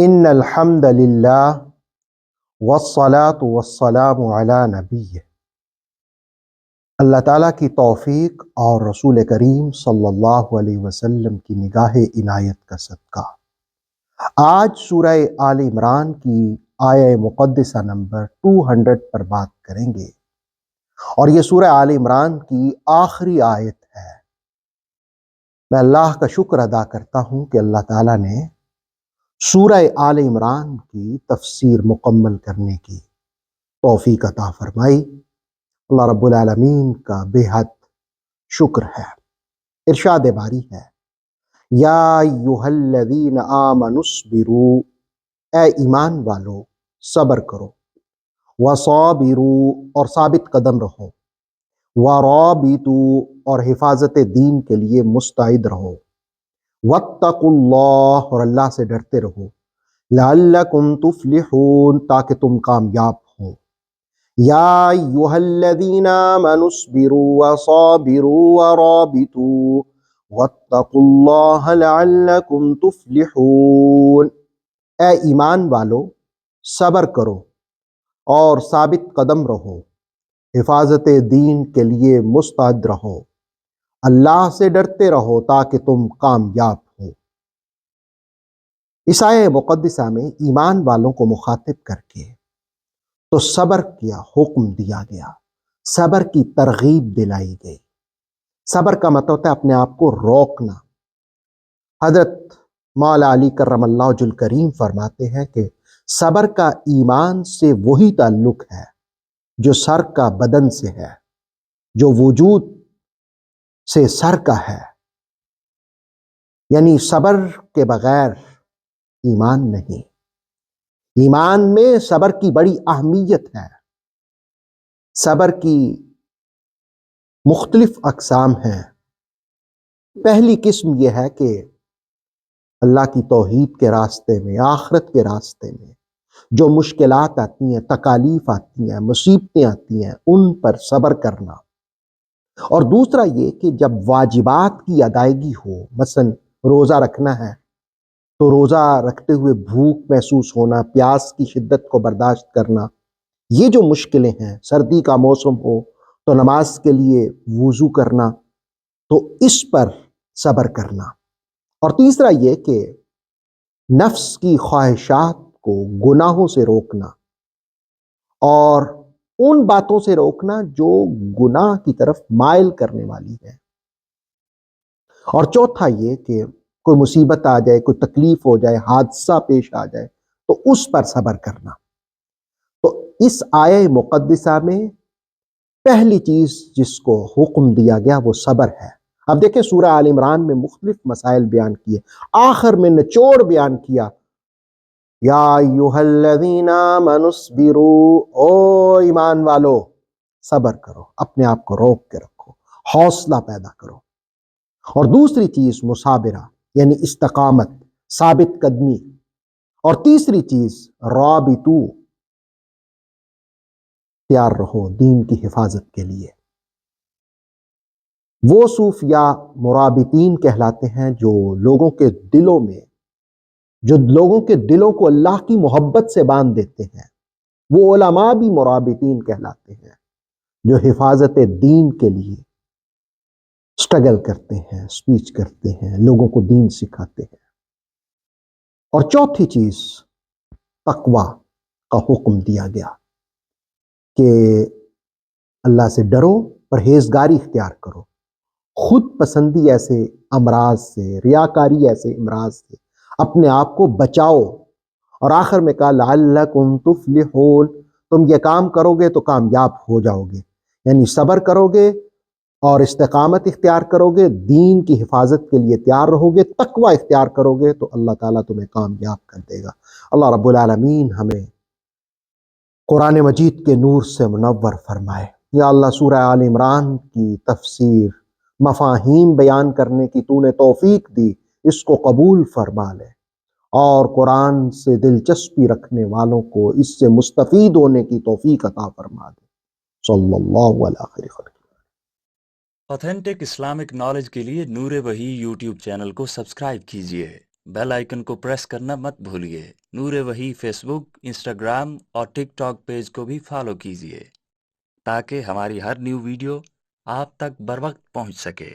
ان الحمد للہ والصلاة والسلام علی نبی۔ اللہ تعالیٰ کی توفیق اور رسول کریم صلی اللہ علیہ وسلم کی نگاہ عنایت کا صدقہ آج سورہ آل عمران کی آیہ مقدسہ نمبر 200 پر بات کریں گے، اور یہ سورہ آل عمران کی آخری آیت ہے۔ میں اللہ کا شکر ادا کرتا ہوں کہ اللہ تعالیٰ نے سورہ آل عمران کی تفسیر مکمل کرنے کی توفیق عطا فرمائی۔ اللہ رب العالمین کا بے حد شکر ہے۔ ارشاد باری ہے، یا ایھا الذین آمنوا اصبروا، اے ایمان والو صبر کرو، وصابروا اور ثابت قدم رہو، ورابطوا اور حفاظت دین کے لیے مستعد رہو، واتقوا اللہ اور اللہ سے ڈرتے رہو، لعلکم تفلحون تاکہ تم کامیاب ہو۔ یا ایھا الذین آمنوا اصبروا وصابروا ورابطوا واتقوا اللہ لعلکم تفلحون، اے ایمان والو صبر کرو اور ثابت قدم رہو، حفاظت دین کے لیے مستعد رہو، اللہ سے ڈرتے رہو تاکہ تم کامیاب ہو۔ اس آیہ مقدسہ میں ایمان والوں کو مخاطب کر کے تو صبر کیا حکم دیا گیا، صبر کی ترغیب دلائی گئی۔ صبر کا مطلب ہوتا ہے اپنے آپ کو روکنا۔ حضرت مولا علی کرم اللہ وجہ الکریم فرماتے ہیں کہ صبر کا ایمان سے وہی تعلق ہے جو سر کا بدن سے ہے، جو وجود سے سر کا ہے، یعنی صبر کے بغیر ایمان نہیں۔ ایمان میں صبر کی بڑی اہمیت ہے۔ صبر کی مختلف اقسام ہیں۔ پہلی قسم یہ ہے کہ اللہ کی توحید کے راستے میں، آخرت کے راستے میں جو مشکلات آتی ہیں، تکالیف آتی ہیں، مصیبتیں آتی ہیں، ان پر صبر کرنا۔ اور دوسرا یہ کہ جب واجبات کی ادائیگی ہو، مثلا روزہ رکھنا ہے تو روزہ رکھتے ہوئے بھوک محسوس ہونا، پیاس کی شدت کو برداشت کرنا، یہ جو مشکلیں ہیں، سردی کا موسم ہو تو نماز کے لیے وضو کرنا، تو اس پر صبر کرنا۔ اور تیسرا یہ کہ نفس کی خواہشات کو گناہوں سے روکنا اور ان باتوں سے روکنا جو گناہ کی طرف مائل کرنے والی ہے۔ اور چوتھا یہ کہ کوئی مصیبت آ جائے، کوئی تکلیف ہو جائے، حادثہ پیش آ جائے تو اس پر صبر کرنا۔ تو اس آیہ مقدسہ میں پہلی چیز جس کو حکم دیا گیا وہ صبر ہے۔ اب دیکھیں سورہ آل عمران میں مختلف مسائل بیان کیے، آخر میں نچوڑ بیان کیا، یا ایھا الذین آمنوا اصبروا، او ایمان والو صبر کرو، اپنے آپ کو روک کے رکھو، حوصلہ پیدا کرو۔ اور دوسری چیز مصابرہ یعنی استقامت، ثابت قدمی۔ اور تیسری چیز رابطو، تیار رہو دین کی حفاظت کے لیے۔ وہ صوفیاء مرابطین کہلاتے ہیں جو لوگوں کے دلوں کو اللہ کی محبت سے باندھ دیتے ہیں۔ وہ علماء بھی مرابطین کہلاتے ہیں جو حفاظت دین کے لیے سٹرگل کرتے ہیں، سپیچ کرتے ہیں، لوگوں کو دین سکھاتے ہیں۔ اور چوتھی چیز تقوی کا حکم دیا گیا کہ اللہ سے ڈرو، پرہیزگاری اختیار کرو، خود پسندی ایسے امراض سے، ریاکاری ایسے امراض سے اپنے آپ کو بچاؤ۔ اور آخر میں کہا لعلکم تفلحون، تم یہ کام کرو گے تو کامیاب ہو جاؤ گے، یعنی صبر کرو گے اور استقامت اختیار کرو گے، دین کی حفاظت کے لیے تیار رہو گے، تقوی اختیار کرو گے تو اللہ تعالیٰ تمہیں کامیاب کر دے گا۔ اللہ رب العالمین ہمیں قرآن مجید کے نور سے منور فرمائے۔ یا اللہ سورہ آل عمران کی تفسیر، مفاہیم بیان کرنے کی تو نے توفیق دی، اس کو قبول فرما لے، اور قرآن سے دلچسپی رکھنے والوں کو اس سے مستفید ہونے کی توفیق عطا فرما دے۔ صلی اللہ علیہ خیر۔ آتھینٹک اسلامک نالج کے لیے نور وحی یوٹیوب چینل کو سبسکرائب کیجیے۔ بیل آئیکن کو پریس کرنا مت بھولیے۔ نور وحی فیس بک، انسٹاگرام اور ٹک ٹاک پیج کو بھی فالو کیجیے تاکہ ہماری ہر نیو ویڈیو آپ تک بر وقت پہنچ سکے۔